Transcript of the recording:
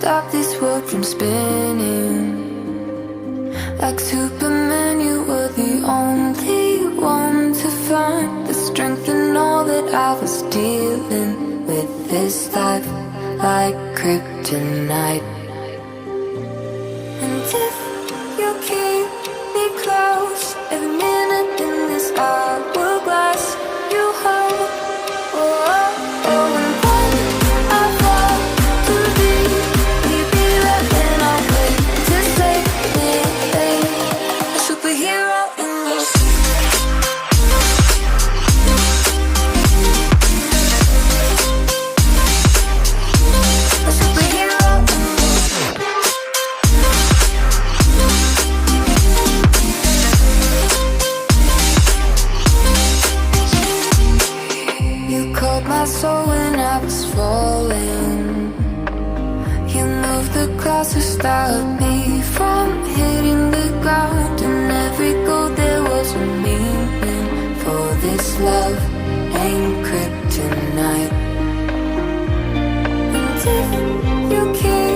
stop this world from spinning. Like Superman, you were the only one to find the strength in all that I was dealing with this life, like kryptonite. And if you keep me close, every minute in this hourglass you hold. Oh, oh, oh, and when I fall to leave, you'll be right when I wait to save me, a superhero in your a superhero in you caught my soul when I was falling. You moved the clouds to stop me from hitting the ground. And every goal there was a meaning, for this love ain't kryptonite. And if you keep